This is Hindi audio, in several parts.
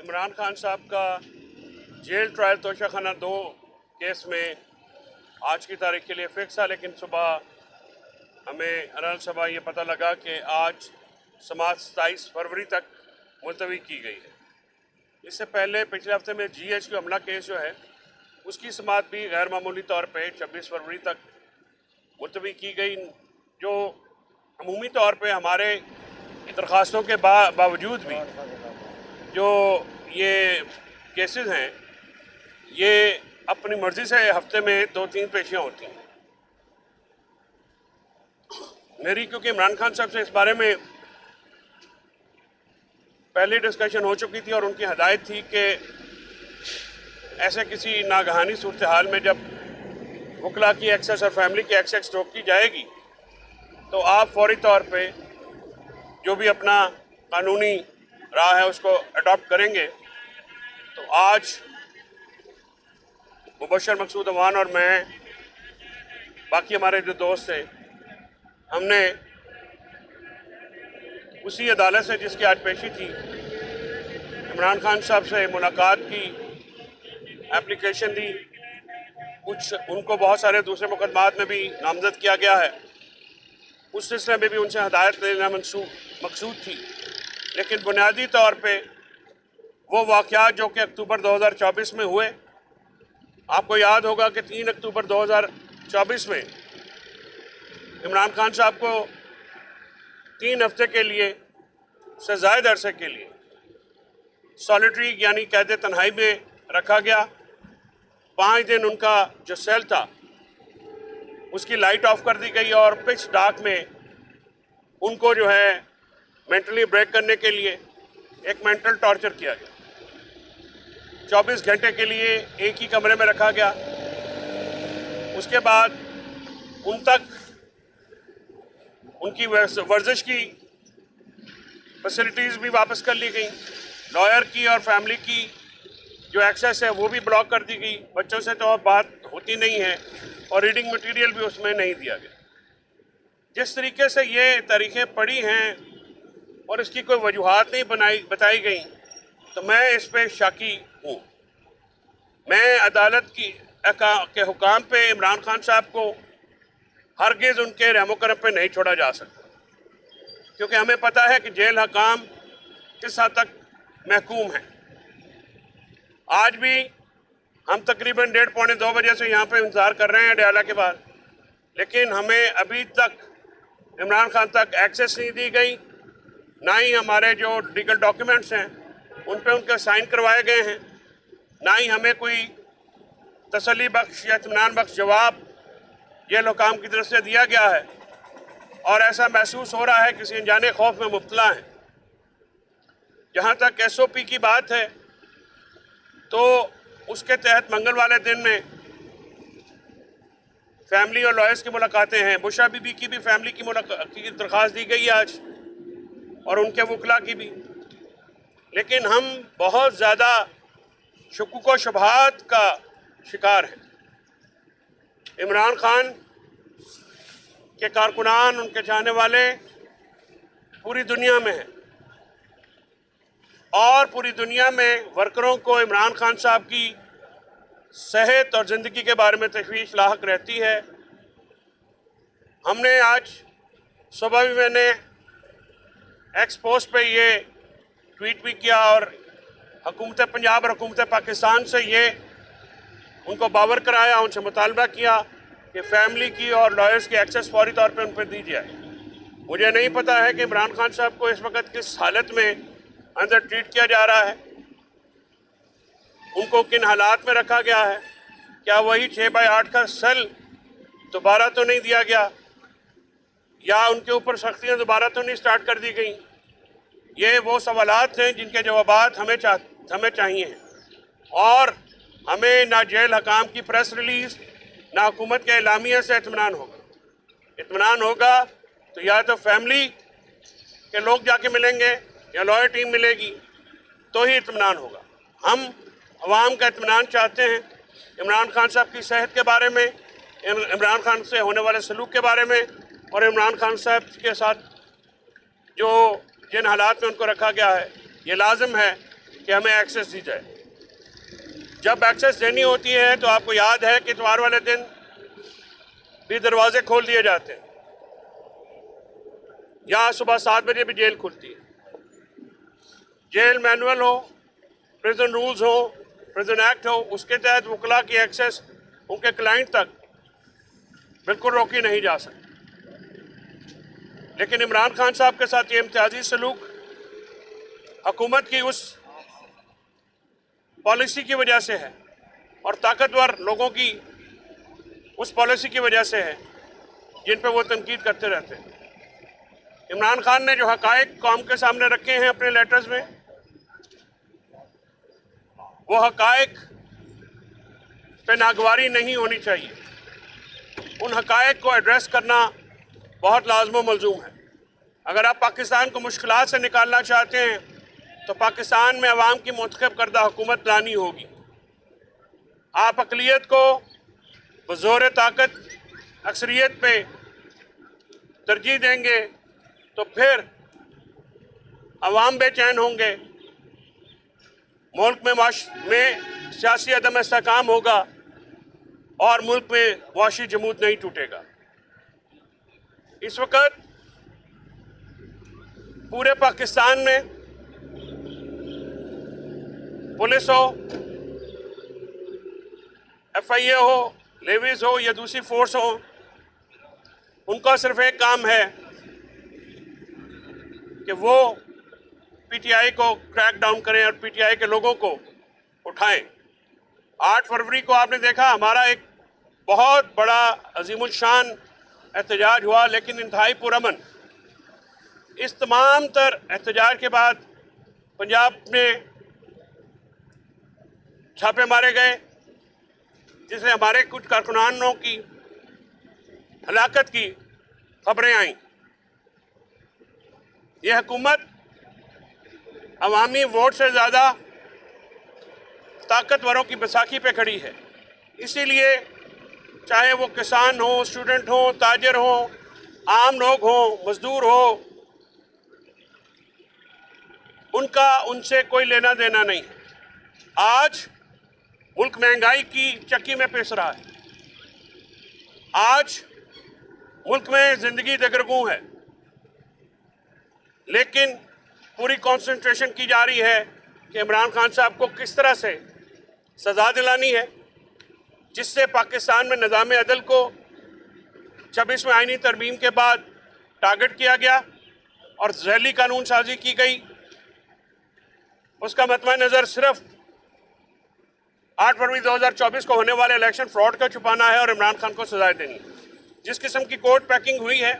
इमरान खान साहब का जेल ट्रायल तोशाखाना 2 केस में आज की तारीख के लिए फिक्स है, लेकिन सुबह हमें अरल सभा ये पता लगा कि आज समाअत 27 फरवरी तक मुलतवी की गई है। इससे पहले पिछले हफ्ते में GHQ हमला केस जो है उसकी समाअत भी गैर मामूली तौर पे 26 फरवरी तक मुलतवी की गई, जो अमूमी तौर पे हमारे दरख्वास्तों के बावजूद भी जो ये केसेस हैं ये अपनी मर्ज़ी से हफ्ते में 2-3 पेशियाँ होती हैं। मेरी क्योंकि इमरान खान साहब से इस बारे में पहले डिस्कशन हो चुकी थी और उनकी हदायत थी कि ऐसे किसी नागहानी सूरत हाल में जब वकला की एक्सेस और फैमिली की एक्सेस रोकी जाएगी तो आप फौरी तौर पे जो भी अपना कानूनी राह है उसको अडॉप्ट करेंगे। तो आज मुबशर मकसूद अवान और मैं, बाकी हमारे जो दोस्त थे, हमने उसी अदालत से जिसकी आज पेशी थी इमरान खान साहब से मुलाकात की, एप्लीकेशन दी। कुछ उनको बहुत सारे दूसरे मुकदमात में भी नामजद किया गया है, उस सिलसिले में भी उनसे हदायत लेना मकसूद थी। लेकिन बुनियादी तौर पे वो वाक़यात जो कि अक्टूबर 2024 में हुए, आपको याद होगा कि 3 अक्टूबर 2024 में इमरान खान साहब को 3 हफ्ते के लिए से ज़ायद अरसे के लिए सॉलिटरी यानी कैद तन्हाई में रखा गया। 5 दिन उनका जो सेल था उसकी लाइट ऑफ कर दी गई और पिच डार्क में उनको जो है मेंटली ब्रेक करने के लिए एक मेंटल टॉर्चर किया गया। 24 घंटे के लिए एक ही कमरे में रखा गया। उसके बाद उन तक उनकी वर्जिश की फैसिलिटीज़ भी वापस कर ली गई। लॉयर की और फैमिली की जो एक्सेस है वो भी ब्लॉक कर दी गई। बच्चों से तो अब बात होती नहीं है और रीडिंग मटेरियल भी उसमें नहीं दिया गया। जिस तरीके से ये तारीखें पड़ी हैं और इसकी कोई वजूहात नहीं बताई गई, तो मैं इस पे शाकी हूँ। मैं अदालत के हुकाम पे इमरान खान साहब को हरगिज़ उनके रहमो करम पे नहीं छोड़ा जा सकता, क्योंकि हमें पता है कि जेल हकाम किस हद तक महकूम है। आज भी हम तकरीबन 1:30-2 बजे से यहाँ पे इंतज़ार कर रहे हैं अडयाला के बाद, लेकिन हमें अभी तक इमरान खान तक एक्सेस नहीं दी गई, ना ही हमारे जो लीगल डॉक्यूमेंट्स हैं उन पे उनके साइन करवाए गए हैं, ना ही हमें कोई तसल्ली बख्श या इत्मीनान बख्श जवाब जेल हुकाम की तरफ से दिया गया है। और ऐसा महसूस हो रहा है किसी अनजाने खौफ में मुब्तला है। जहाँ तक SOP की बात है तो उसके तहत मंगल वाले दिन में फैमिली और लॉयर्स की मुलाकातें हैं। बुशरा बीबी की भी फैमिली की दरख्वास्त दी गई आज और उनके वकला की भी। लेकिन हम बहुत ज़्यादा शुकूक व शुबहात का शिकार हैं। इमरान खान के कारकुनान, उनके चाहने वाले पूरी दुनिया में हैं और पूरी दुनिया में वर्करों को इमरान खान साहब की सेहत और ज़िंदगी के बारे में तशवीश लाहक रहती है। हमने आज सुबह भी मैंने एक्स पोस्ट पे ये ट्वीट भी किया और हुकूमत पंजाब और हुकूमत पाकिस्तान से ये उनको बावर कराया, उनसे मुतालबा किया कि फैमिली की और लॉयर्स की एक्सेस फौरी तौर पे उन पर दी जाए। मुझे नहीं पता है कि इमरान खान साहब को इस वक्त किस हालत में अंदर ट्रीट किया जा रहा है, उनको किन हालात में रखा गया है। क्या वही 6x8 का सेल दोबारा तो नहीं दिया गया, या उनके ऊपर सख्तियाँ दोबारा तो नहीं स्टार्ट कर दी गई? ये वो सवालात हैं जिनके जवाबात हमें चाहिए। और हमें ना जेल हकाम की प्रेस रिलीज़, ना हुकूमत के एलामिया से इत्मीनान होगा तो या तो फैमिली के लोग जाके मिलेंगे या लॉयर टीम मिलेगी तो ही इत्मीनान होगा। हम अवाम का इत्मीनान चाहते हैं इमरान खान साहब की सेहत के बारे में, इमरान खान से होने वाले सलूक के बारे में, और इमरान खान साहब के साथ जो जिन हालात में उनको रखा गया है। ये लाजम है कि हमें एक्सेस दी जाए। जब एक्सेस देनी होती है तो आपको याद है कि इतवार वाले दिन भी दरवाजे खोल दिए जाते हैं। यहाँ सुबह 7 बजे भी जेल खुलती है। जेल मैनुअल हो, प्रिजन रूल्स हो, प्रिजन एक्ट हो, उसके तहत वकला की एक्सेस उनके क्लाइंट तक बिल्कुल रोकी नहीं जा सकती। लेकिन इमरान खान साहब के साथ ये इम्तियाजी सलूक हुकूमत की उस पॉलिसी की वजह से है और ताकतवर लोगों की उस पॉलिसी की वजह से है जिन पर वो तनकीद करते रहते हैं। इमरान खान ने जो हकायक कौम के सामने रखे हैं अपने लेटर्स में, वो हकायक पे नागवारी नहीं होनी चाहिए। उन हकायक को एड्रेस करना बहुत लाज़िम मलज़ूम है। अगर आप पाकिस्तान को मुश्किलात से निकालना चाहते हैं तो पाकिस्तान में अवाम की मुंतखब करदा हुकूमत लानी होगी। आप अक़लियत को बज़ोर ताकत अक्सरियत पे तरजीह देंगे तो फिर अवाम बेचैन होंगे, मुल्क में सियासी अदम इस्तेहकाम होगा और मुल्क में वाशी जमूद नहीं टूटेगा। इस वक्त पूरे पाकिस्तान में पुलिस हो, FIA हो, लेवीज हो या दूसरी फोर्स हो, उनका सिर्फ एक काम है कि वो PTI को क्रैक डाउन करें और PTI के लोगों को उठाएं। 8 फरवरी को आपने देखा हमारा एक बहुत बड़ा अजीमुल शान एहतजाज हुआ, लेकिन इंतहाई पुरअमन। इस तमाम तर एहतजाज के बाद पंजाब में छापे मारे गए, जिससे हमारे कुछ कारकुनानों की हलाकत की खबरें आईं। यह हुकूमत अवामी वोट से ज़्यादा ताकतवरों की बैसाखी पे खड़ी है। इसीलिए चाहे वो किसान हो, स्टूडेंट हो, ताजर हो, आम लोग हो, मजदूर हो, उनका उनसे कोई लेना देना नहीं। आज मुल्क महंगाई की चक्की में पिस रहा है। आज मुल्क में ज़िंदगी दगरगूं है, लेकिन पूरी कंसंट्रेशन की जा रही है कि इमरान खान साहब को किस तरह से सज़ा दिलानी है, जिससे पाकिस्तान में निज़ाम अदल को 26वें आईनी तरमीम के बाद टारगेट किया गया और जहली कानून साजी की गई। उसका मतवा नज़र सिर्फ 8 फरवरी 2024 को होने वाले इलेक्शन फ्रॉड का छुपाना है और इमरान खान को सजाएं देनी। जिस किस्म की कोर्ट पैकिंग हुई है,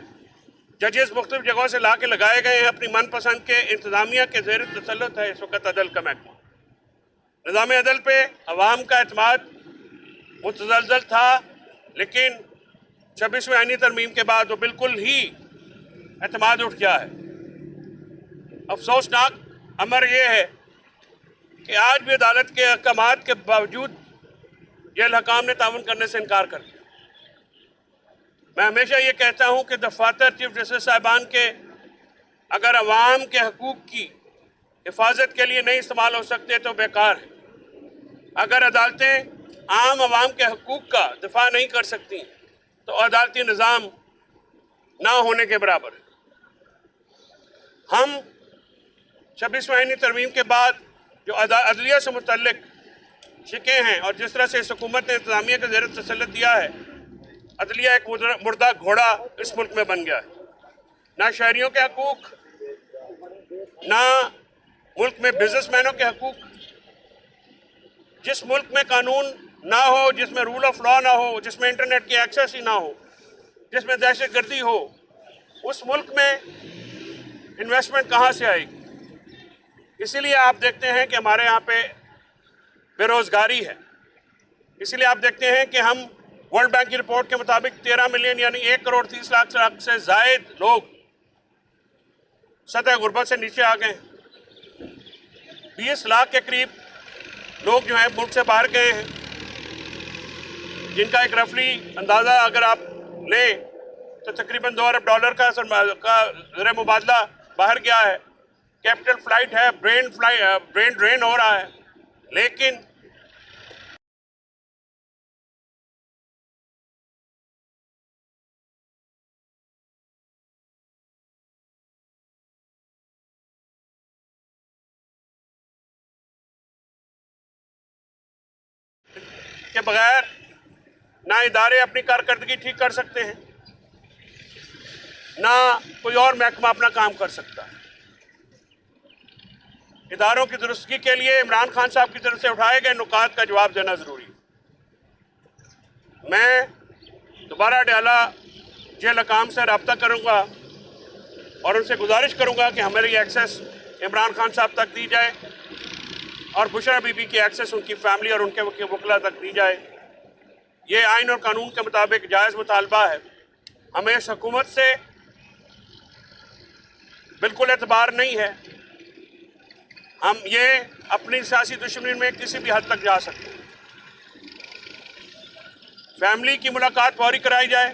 जजेस मुख्तलिफ जगहों से ला के लगाए गए हैं, अपनी मनपसंद के इंतजामिया के ज़ेर तसल्लुत है इस वक्त अदल का महकमा। निज़ाम अदल पे अवाम का एतमाद मुतज़लज़ल था, लेकिन 26वें आईनी तरमीम के बाद वो बिल्कुल ही एतमाद उठ गया है। अफसोसनाक अमर यह है कि आज भी अदालत के अहकामात के बावजूद जेल हकाम ने ताउन करने से इनकार कर दिया। मैं हमेशा ये कहता हूँ कि दफातर चीफ जस्टिस साहिबान के अगर अवाम के हकूक़ की हिफाजत के लिए नहीं इस्तेमाल हो सकते तो बेकार है। अगर अदालतें आम अवाम के हकूक़ का दिफा नहीं कर सकती तो अदालती निज़ाम ना होने के बराबर है। हम 26वें आईनी तरमीम के बाद जो अदलिया से मुतल्लिक शिकें हैं और जिस तरह से इस हुकूमत ने इंतजामिया का ज़ेर तसल्लुत दिया है, अदलिया एक मुर्दा घोड़ा इस मुल्क में बन गया है। ना शहरियों के हकूक़, ना मुल्क में बिजनेसमैनों के हकूक़। जिस मुल्क में कानून ना हो, जिसमें रूल ऑफ लॉ ना हो, जिसमें इंटरनेट की एक्सेस ही ना हो, जिसमें दहशतगर्दी हो, उस मुल्क में इन्वेस्टमेंट कहाँ से आएगी? इसीलिए आप देखते हैं कि हमारे यहाँ पे बेरोज़गारी है। इसीलिए आप देखते हैं कि हम वर्ल्ड बैंक की रिपोर्ट के मुताबिक 13 मिलियन यानी 1 करोड़ 30 लाख से जायद लोग सतह गुर्बत से नीचे आ गए हैं। 20 लाख के करीब लोग जो हैं मुल्क से बाहर गए हैं, जिनका एक रफली अंदाज़ा अगर आप लें तो तकरीबन $2 अरब का ज़र मुबादला बाहर गया है। कैपिटल फ्लाइट है, ब्रेन ड्रेन हो रहा है, लेकिन के बगैर ना इदारे अपनी कारकर्दगी ठीक कर सकते हैं, ना कोई और महकमा अपना काम कर सकता है। इदारों की दुरुस्तगी के लिए इमरान खान साहब की तरफ से उठाए गए नुकात का जवाब देना जरूरी है। मैं दोबारा डयाला जेल हकाम से रब्ता करूंगा और उनसे गुजारिश करूंगा कि हमारी एक्सेस इमरान खान साहब तक दी जाए और बुशरा बीबी की एक्सेस उनकी फैमिली और उनके वकला तक दी जाए। ये आइन और कानून के मुताबिक जायज़ मुतालबा है। हमें इस हुकूमत से बिल्कुल एतबार नहीं है। हम ये अपनी सियासी दुश्मनी में किसी भी हद तक जा सकते हैं। फैमिली की मुलाकात फौरी कराई जाए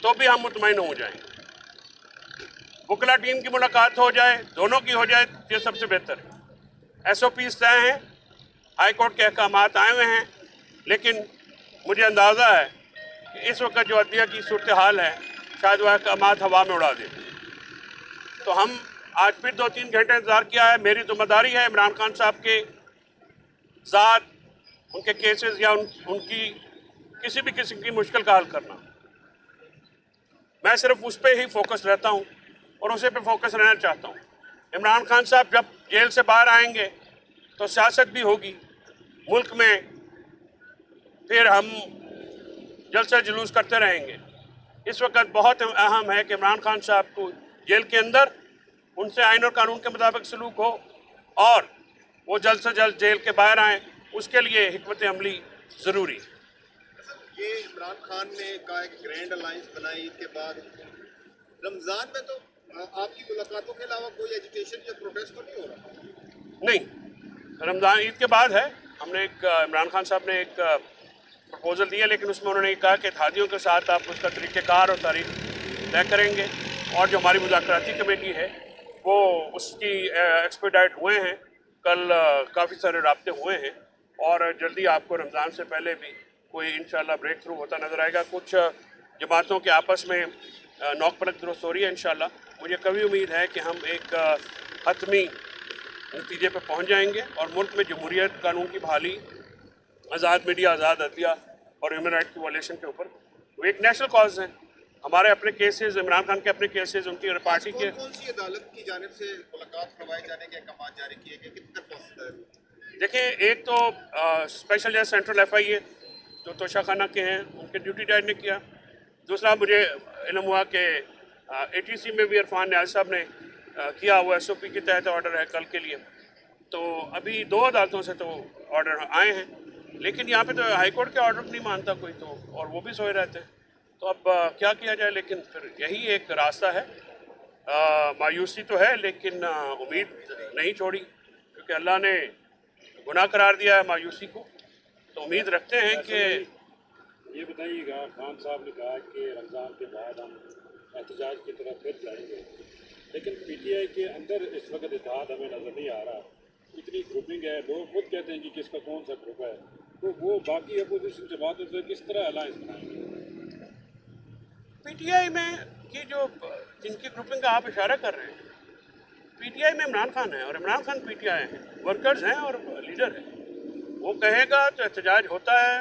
तो भी हम मुतमईन हो जाएं। वकला टीम की मुलाकात हो जाए, दोनों की हो जाए, ये सबसे बेहतर है। SOPs तय हैं, हाई कोर्ट के अहकामात आए हुए हैं, लेकिन मुझे अंदाज़ा है कि इस वक्त जो अदलिया की सूरत हाल है शायद वह अहकामात हवा में उड़ा दे। तो हम आज फिर 2-3 घंटे इंतज़ार किया है। मेरी जिम्मेदारी है इमरान खान साहब के ज़ात, उनके केसेस या उनकी किसी भी किस्म की मुश्किल का हल करना। मैं सिर्फ उस पर ही फोकस रहता हूँ और उसी पे फोकस रहना चाहता हूँ। इमरान खान साहब जब जेल से बाहर आएंगे तो सियासत भी होगी मुल्क में, फिर हम जलसा जुलूस करते रहेंगे। इस वक्त बहुत अहम है कि इमरान खान साहब को जेल के अंदर उनसे आइन और कानून के मुताबिक सलूक हो और वो जल्द से जल्द जेल के बाहर आएँ। उसके लिए हिकमत अमली ज़रूरी है। ये इमरान खान ने कहा है कि ग्रैंड अलायंस बनाई ईद के बाद। रमज़ान में तो आपकी मुलाकातों के अलावा कोई एजुटेशन या प्रोटेस्ट तो नहीं हो रहा? नहीं, रमज़ान ईद के बाद है। हमने इमरान खान साहब ने एक प्रपोज़ल दिया, लेकिन उसमें उन्होंने कहा कि इत्तेहादियों के साथ आप उसका तरीक़ेकार और तारीख तय करेंगे और जो हमारी मुज़ाकराती कमेटी है वो उसकी एक्सपेडाइट हुए हैं। कल काफ़ी सारे राब्ते हुए हैं और जल्दी आपको रमज़ान से पहले भी कोई इंशाल्लाह ब्रेक थ्रू होता नज़र आएगा। कुछ जमातों के आपस में नोक पलक दुरुस्त हो रही है इंशाल्लाह। मुझे कभी उम्मीद है कि हम एक हतमी नतीजे पर पहुंच जाएंगे और मुल्क में जमहूरियत, कानून की बहाली, आज़ाद मीडिया, आज़ाद अदलिया और ह्यूमन राइट की वायलेशन के ऊपर वो एक नेशनल कॉज है। हमारे अपने केसेस, इमरान खान के अपने केसेस, उनकी पार्टी के। कौन सी अदालत की जानिब से मुलाकात करवाए जाने के अहकाम जारी किए गए, कितने पॉसिबल है? देखिए, एक तो स्पेशल जज सेंट्रल FIA जो तोशाखाना के हैं उनके ड्यूटी जज ने किया। दूसरा मुझे इल्म हुआ कि ATC में भी इरफान न्याज साहब ने किया, वो SOP के तहत ऑर्डर है कल के लिए। तो अभी 2 अदालतों से तो ऑर्डर आए हैं, लेकिन यहाँ पे तो हाई कोर्ट के ऑर्डर नहीं मानता कोई, तो और वो भी सोए रहते हैं। तो अब क्या किया जाए, लेकिन फिर यही एक रास्ता है। मायूसी तो है, लेकिन उम्मीद नहीं छोड़ी, क्योंकि अल्लाह ने गुनाह करार दिया है मायूसी को। तो उम्मीद रखते हैं कि ये बताइएगा, खान साहब ने कहा कि रमज़ान के बाद हम एहतजाज की तरफ फिर जाएंगे, लेकिन PTI के अंदर इस वक्त इत्तेहाद हमें नज़र नहीं आ रहा। इतनी ग्रुपिंग है, लोग खुद कहते हैं कि किसका कौन सा ग्रुप है, तो वो बाकी अपोजिशन जमातों से किस तरह अलायंस बनाएंगे? PTI में की जो जिनकी ग्रुपिंग का आप इशारा कर रहे हैं, PTI में इमरान खान है और इमरान खान PTI है, वर्कर्स हैं और लीडर हैं। वो कहेगा तो एहतजाज होता है।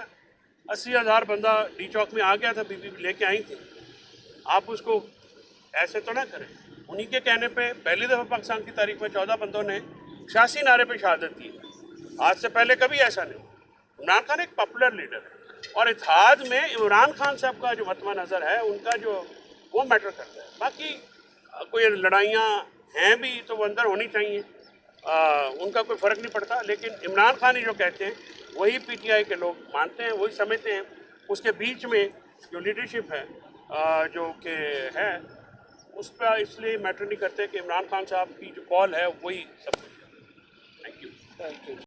80,000 बंदा डी चौक में आ गया था, बीबी लेके आई थी। आप उसको ऐसे तो ना करें। उन्हीं के कहने पे पहली दफ़ा पाकिस्तान की तारीख में 14 बंदों ने सियासी नारे पे शहादत दी। आज से पहले कभी ऐसा नहीं। इमरान खान एक पॉपुलर लीडर है और इत्तेहाद में इमरान खान साहब का जो मतवा नज़र है उनका जो वो मैटर करता है। बाकी कोई लड़ाइयाँ हैं भी तो वो अंदर होनी चाहिए, उनका कोई फ़र्क नहीं पड़ता। लेकिन इमरान खान ही जो कहते हैं वही PTI के लोग मानते हैं, वही समझते हैं। उसके बीच में जो लीडरशिप है जो कि है उस पर इसलिए मैटर नहीं करते कि इमरान खान साहब की जो कॉल है वही सब कुछ है। Thank you.